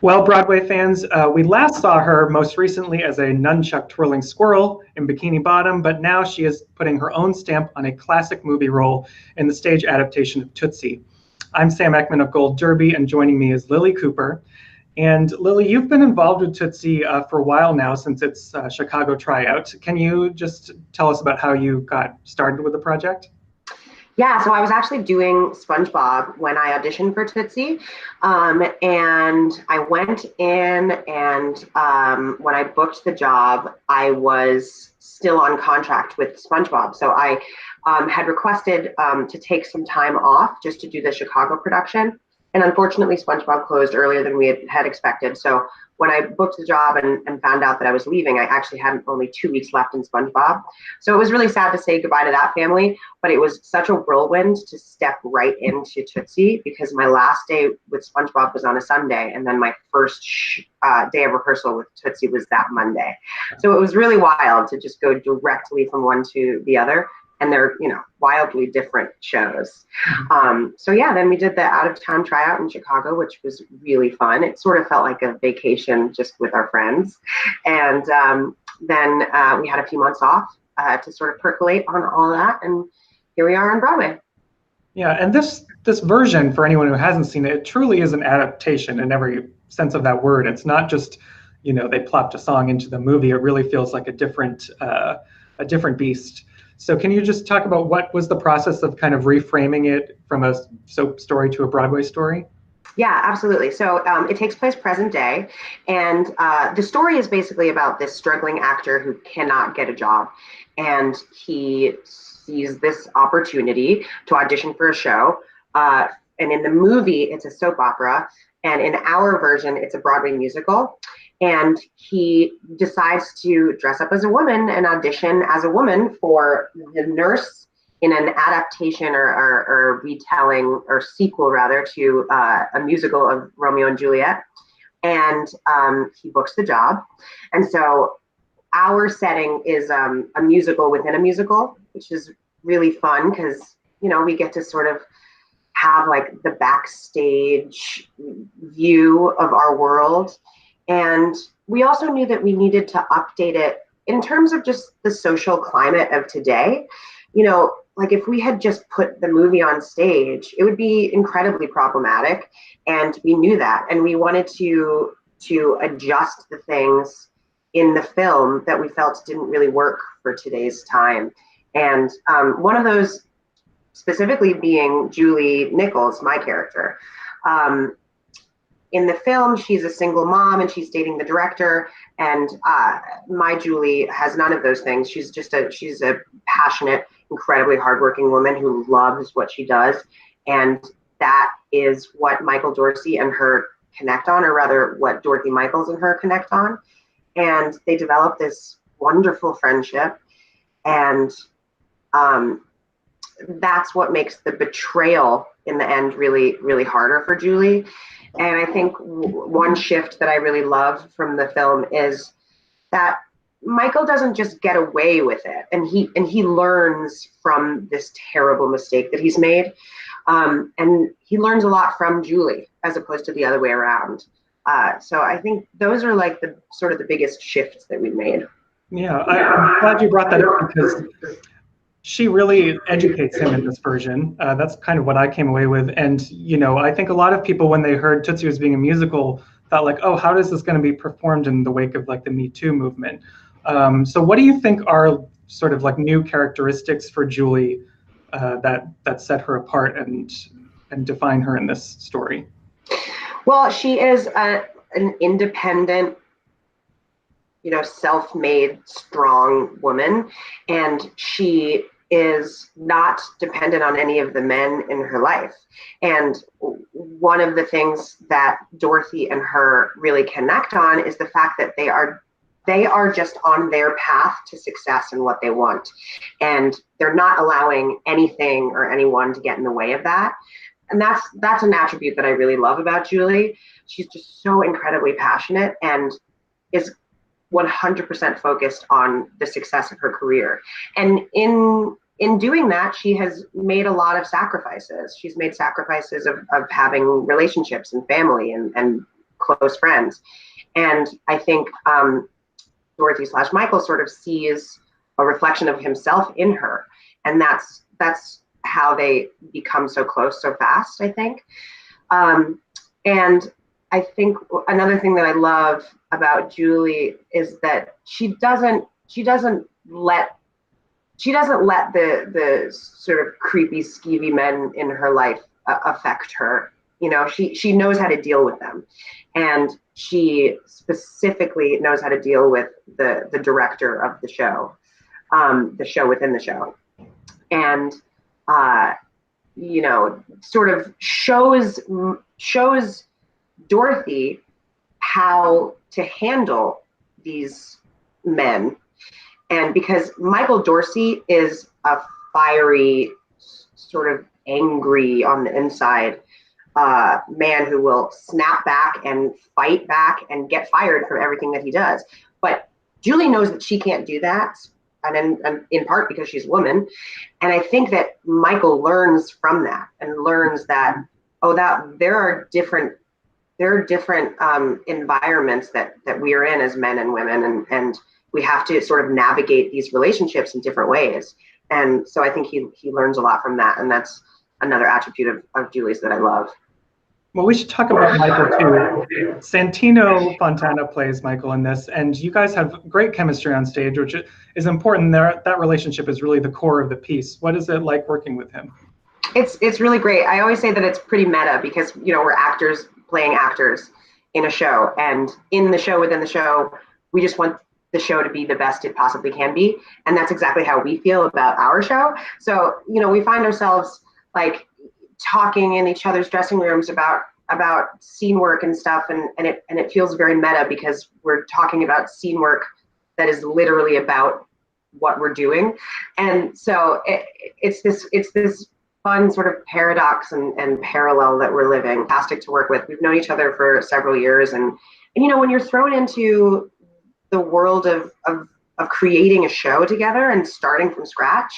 Well, Broadway fans, we last saw her most recently as a nunchuck twirling squirrel in Bikini Bottom, but now she is putting her own stamp on a classic movie role in the stage adaptation of Tootsie. I'm Sam Eckmann of Gold Derby, and joining me is Lilli Cooper. And Lilli, you've been involved with Tootsie for a while now, since its Chicago tryout. Can you just tell us about how you got started with the project? Yeah, so I was actually doing SpongeBob when I auditioned for Tootsie. And I went in, and when I booked the job, I was still on contract with SpongeBob. So I had requested to take some time off just to do the Chicago production. And unfortunately, SpongeBob closed earlier than we had expected. So when I booked the job and found out that I was leaving, I actually had only 2 weeks left in SpongeBob. So it was really sad to say goodbye to that family, but it was such a whirlwind to step right into Tootsie, because my last day with SpongeBob was on a Sunday, and then my first day of rehearsal with Tootsie was that Monday. So it was really wild to just go directly from one to the other. And they're, wildly different shows. So yeah, then we did the out of town tryout in Chicago, which was really fun. It sort of felt like a vacation just with our friends. And then we had a few months off to sort of percolate on all that. And here we are on Broadway. Yeah, and this version, for anyone who hasn't seen it, it truly is an adaptation in every sense of that word. It's not just, they plopped a song into the movie. It really feels like a different beast. So can you just talk about what was the process of kind of reframing it from a soap story to a Broadway story? Yeah, absolutely. So it takes place present day, and the story is basically about this struggling actor who cannot get a job, and he sees this opportunity to audition for a show. And in the movie, it's a soap opera, and in our version, it's a Broadway musical. And he decides to dress up as a woman and audition as a woman for the nurse in an adaptation or retelling or sequel rather to a musical of Romeo and Juliet. And he books the job. And so our setting is a musical within a musical, which is really fun because, we get to sort of have like the backstage view of our world. And we also knew that we needed to update it in terms of just the social climate of today. Like if we had just put the movie on stage, it would be incredibly problematic. And we knew that. And we wanted to adjust the things in the film that we felt didn't really work for today's time. And one of those specifically being Julie Nichols, my character. In the film, she's a single mom and she's dating the director. And my Julie has none of those things. She's a passionate, incredibly hardworking woman who loves what she does. And that is what Michael Dorsey and her connect on, or rather what Dorothy Michaels and her connect on. And they develop this wonderful friendship. And that's what makes the betrayal in the end really, really harder for Julie. And I think one shift that I really love from the film is that Michael doesn't just get away with it, and he learns from this terrible mistake that he's made, and he learns a lot from Julie as opposed to the other way around. So I think those are like the sort of the biggest shifts that we made. Yeah, I'm glad you brought that up because she really educates him in this version. That's kind of what I came away with. And, I think a lot of people, when they heard Tootsie was being a musical, thought like, oh, how is this going to be performed in the wake of like the Me Too movement? So what do you think are sort of like new characteristics for Julie that set her apart and define her in this story? Well, she is an independent, self-made, strong woman, and she is not dependent on any of the men in her life. And one of the things that Dorothy and her really connect on is the fact that they are just on their path to success and what they want. And they're not allowing anything or anyone to get in the way of that. And that's an attribute that I really love about Julie. She's just so incredibly passionate and is 100% focused on the success of her career. And in doing that, she has made a lot of sacrifices. She's made sacrifices of having relationships and family and close friends. And I think Dorothy / Michael sort of sees a reflection of himself in her. And that's how they become so close so fast, I think. And I think another thing that I love about Julie is that she doesn't let the sort of creepy, skeevy men in her life affect her. You know, she knows how to deal with them, and she specifically knows how to deal with the director of the show within the show, and you know, sort of shows Dorothy how to handle these men. And because Michael Dorsey is a fiery, sort of angry on the inside man who will snap back and fight back and get fired from everything that he does. But Julie knows that she can't do that, and in part because she's a woman. And I think that Michael learns from that and learns that, that there are different environments that we are in as men and women, and we have to sort of navigate these relationships in different ways. And so I think he learns a lot from that, and that's another attribute of Julie's that I love. Well, we should talk about Michael too. Santino Fontana plays Michael in this, and you guys have great chemistry on stage, which is important. That relationship is really the core of the piece. What is it like working with him? It's really great. I always say that it's pretty meta because, you know, we're actors playing actors in a show, and in the show, within the show, we just want the show to be the best it possibly can be. And that's exactly how we feel about our show. So, you know, we find ourselves like talking in each other's dressing rooms about scene work and stuff. And it feels very meta because we're talking about scene work that is literally about what we're doing. And so it's this fun sort of paradox and parallel that we're living. Fantastic to work with. We've known each other for several years. And you know, when you're thrown into the world of creating a show together and starting from scratch,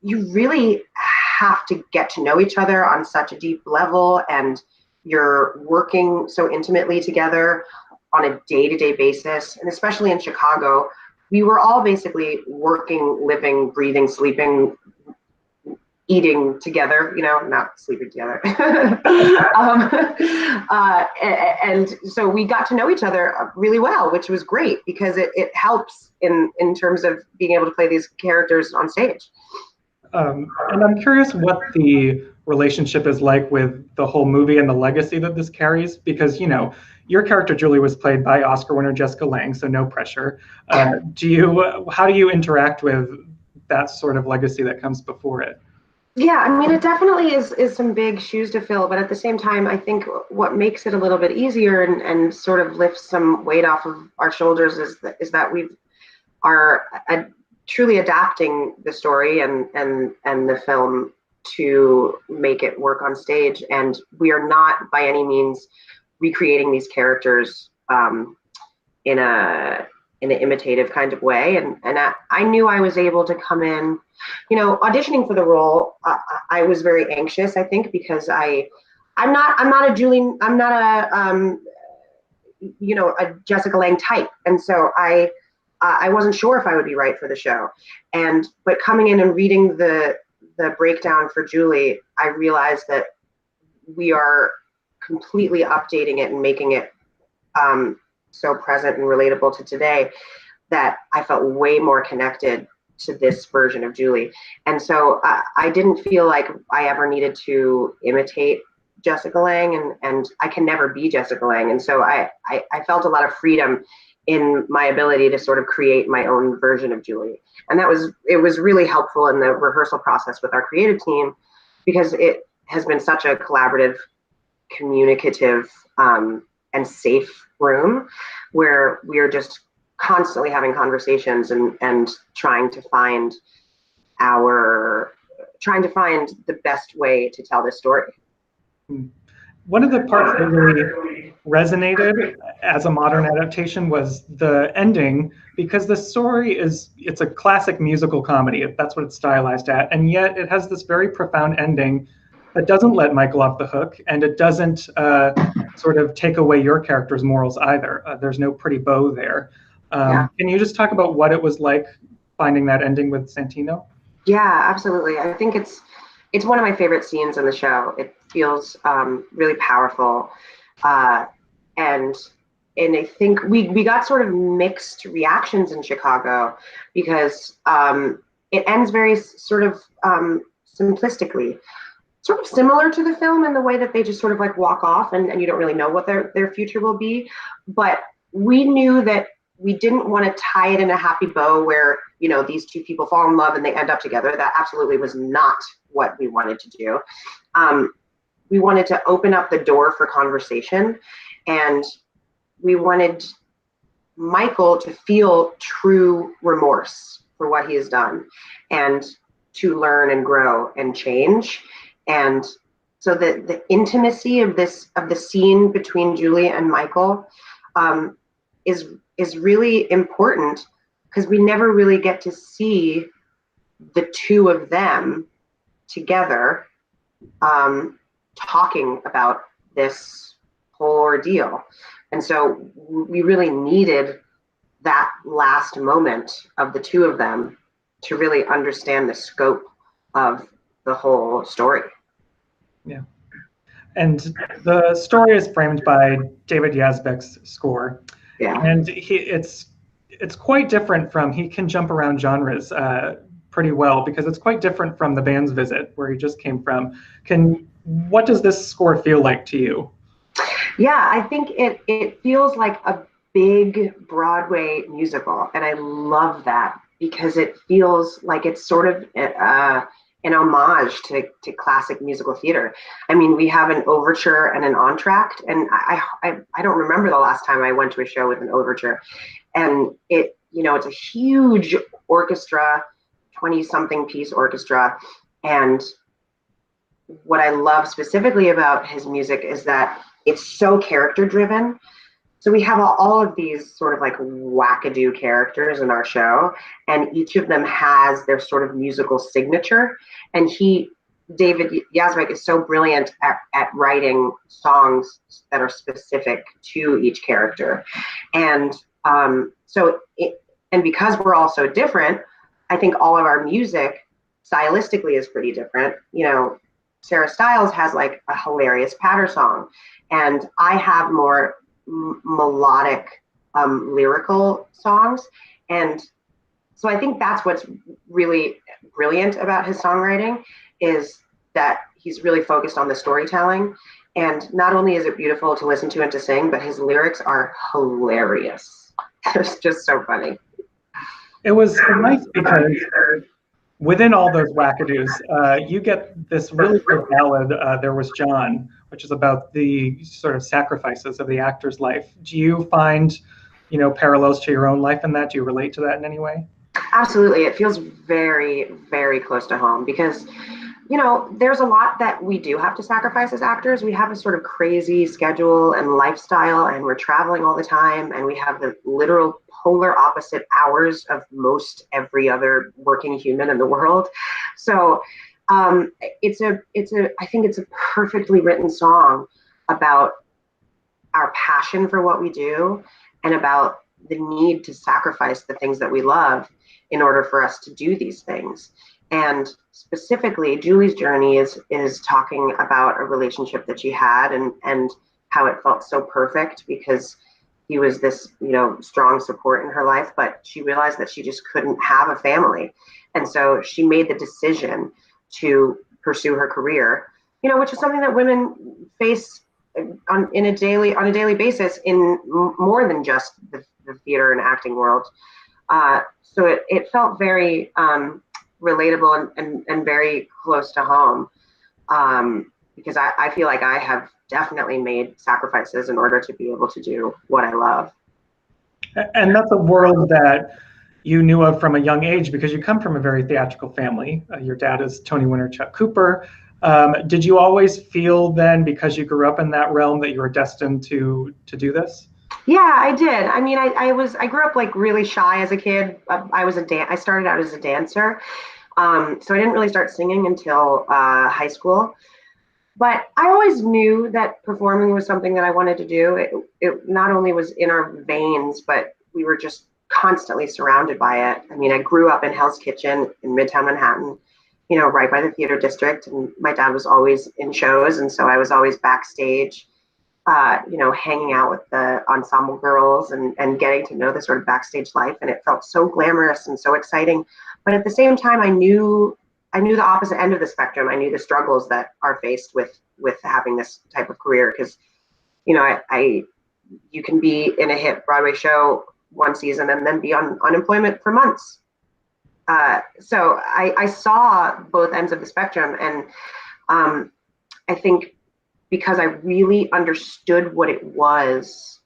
you really have to get to know each other on such a deep level, and you're working so intimately together on a day-to-day basis. And especially in Chicago, we were all basically working, living, breathing, sleeping, eating together, you know, not sleeping together. And so we got to know each other really well, which was great because it helps in terms of being able to play these characters on stage. And I'm curious what the relationship is like with the whole movie and the legacy that this carries, because, you know, your character, Julie, was played by Oscar winner Jessica Lange, so no pressure. How do you interact with that sort of legacy that comes before it? Yeah, I mean, it definitely is some big shoes to fill, but at the same time, I think what makes it a little bit easier and sort of lifts some weight off of our shoulders is that we are truly adapting the story and the film to make it work on stage, and we are not by any means recreating these characters in an imitative kind of way. And I knew I was able to come in, you know, auditioning for the role. I was very anxious, I think, because I'm not a Julie, I'm not a you know, a Jessica Lange type, and so I wasn't sure if I would be right for the show. But coming in and reading the breakdown for Julie, I realized that we are completely updating it and making it so present and relatable to today that I felt way more connected to this version of Julie. And so I didn't feel like I ever needed to imitate Jessica Lange, and I can never be Jessica Lange. And so I felt a lot of freedom in my ability to sort of create my own version of Julie. And it was really helpful in the rehearsal process with our creative team, because it has been such a collaborative, communicative, and safe room where we are just constantly having conversations and trying to find the best way to tell this story. One of the parts that really resonated as a modern adaptation was the ending, because the story it's a classic musical comedy. That's what it's stylized at. And yet it has this very profound ending that doesn't let Michael off the hook, and it doesn't sort of take away your character's morals either. There's no pretty bow there. Can you just talk about what it was like finding that ending with Santino? Yeah, absolutely. I think it's one of my favorite scenes in the show. It feels really powerful, and I think we got sort of mixed reactions in Chicago because it ends very sort of simplistically, sort of similar to the film in the way that they just sort of like walk off and you don't really know what their future will be. But we knew that we didn't want to tie it in a happy bow where, you know, these two people fall in love and they end up together. That absolutely was not what we wanted to do. We wanted to open up the door for conversation, and we wanted Michael to feel true remorse for what he has done and to learn and grow and change. And so the intimacy of the scene between Julie and Michael is really important because we never really get to see the two of them together talking about this whole ordeal. And so we really needed that last moment of the two of them to really understand the scope of the whole story. Yeah. And the story is framed by David Yazbek's score. Yeah. And it's quite different from, he can jump around genres pretty well because it's quite different from The Band's Visit, where he just came from. What does this score feel like to you? Yeah, I think it feels like a big Broadway musical, and I love that because it feels like it's sort of an homage to classic musical theater. I mean, we have an overture and an entr'acte, and I don't remember the last time I went to a show with an overture. And it's a huge orchestra, 20-something piece orchestra. And what I love specifically about his music is that it's so character driven. So we have all of these sort of like wackadoo characters in our show, and each of them has their sort of musical signature. And David Yazbek is so brilliant at writing songs that are specific to each character. And and because we're all so different, I think all of our music stylistically is pretty different. You know, Sarah Stiles has like a hilarious patter song, and I have more melodic lyrical songs. And so I think that's what's really brilliant about his songwriting, is that he's really focused on the storytelling. And not only is it beautiful to listen to and to sing, but his lyrics are hilarious. They're just so funny. It was nice because within all those wackadoos, you get this really good ballad, There Was John, which is about the sort of sacrifices of the actor's life. Do you find, parallels to your own life in that? Do you relate to that in any way? Absolutely. It feels very, very close to home because, there's a lot that we do have to sacrifice as actors. We have a sort of crazy schedule and lifestyle, and we're traveling all the time, and we have the literal polar opposite hours of most every other working human in the world. So I think it's a perfectly written song about our passion for what we do and about the need to sacrifice the things that we love in order for us to do these things. And specifically, Julie's journey is talking about a relationship that she had and how it felt so perfect because he was this, strong support in her life, but she realized that she just couldn't have a family. And so she made the decision to pursue her career, which is something that women face on a daily basis in more than just the theater and acting world. So it felt very relatable and very close to home, because I feel like I have definitely made sacrifices in order to be able to do what I love. And that's a world that you knew of from a young age because you come from a very theatrical family. Your dad is Tony winner Chuck Cooper. Did you always feel then, because you grew up in that realm, that you were destined to do this? Yeah, I did. I mean, I grew up like really shy as a kid. I started out as a dancer. So I didn't really start singing until high school. But I always knew that performing was something that I wanted to do. It not only was in our veins, but we were just constantly surrounded by it. I mean, I grew up in Hell's Kitchen in Midtown Manhattan, right by the theater district. And my dad was always in shows. And so I was always backstage, hanging out with the ensemble girls and getting to know the sort of backstage life. And it felt so glamorous and so exciting. But at the same time, I knew the opposite end of the spectrum. I knew the struggles that are faced with having this type of career, because, you can be in a hit Broadway show one season and then be on unemployment for months. So I saw both ends of the spectrum, and I think because I really understood what it was,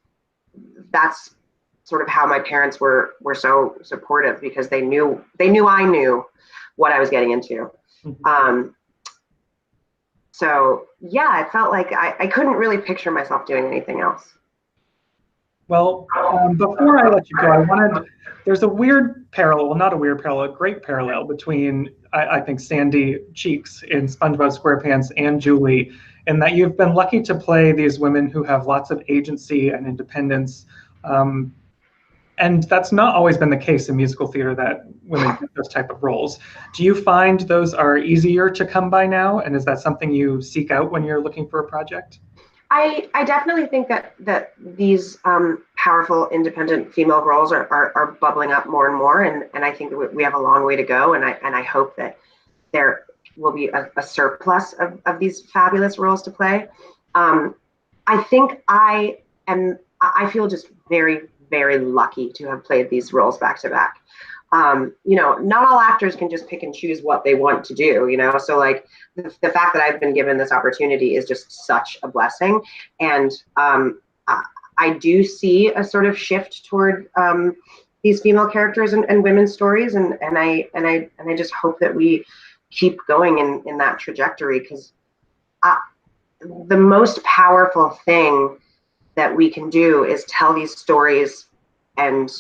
that's sort of how my parents were so supportive, because they knew I knew what I was getting into. So yeah, it felt like I couldn't really picture myself doing anything else. Well, before I let you go, there's a weird parallel, well, not a weird parallel, a great parallel between, I think, Sandy Cheeks in SpongeBob SquarePants and Julie, in that you've been lucky to play these women who have lots of agency and independence. And that's not always been the case in musical theater, that women get those type of roles. Do you find those are easier to come by now? And is that something you seek out when you're looking for a project? I definitely think that these powerful, independent female roles are bubbling up more and more, and I think we have a long way to go, and I hope that there will be a surplus of these fabulous roles to play. I think I feel just very, very lucky to have played these roles back to back. Not all actors can just pick and choose what they want to do, so like the fact that I've been given this opportunity is just such a blessing. And I do see a sort of shift toward these female characters and women's stories, and I just hope that we keep going in that trajectory, because the most powerful thing that we can do is tell these stories and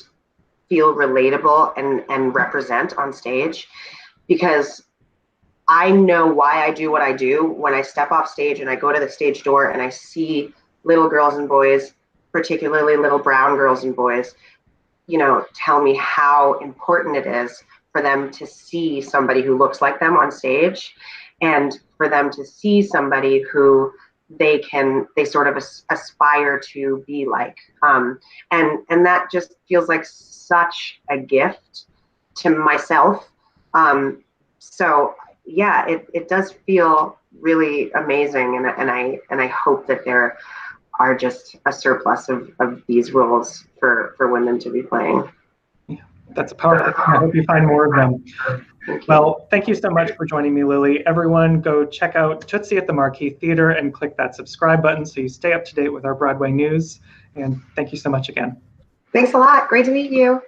feel relatable and represent on stage, because I know why I do what I do when I step off stage and I go to the stage door and I see little girls and boys, particularly little brown girls and boys, tell me how important it is for them to see somebody who looks like them on stage, and for them to see somebody who they sort of aspire to be like. And that just feels like such a gift to myself. So yeah, it does feel really amazing, and I hope that there are just a surplus of these roles for women to be playing. Yeah, that's a powerful thing. I hope you find more of them. Well, thank you so much for joining me, Lilli. Everyone go check out Tootsie at the Marquee Theater and click that subscribe button so you stay up to date with our Broadway news. And thank you so much again. Thanks a lot. Great to meet you.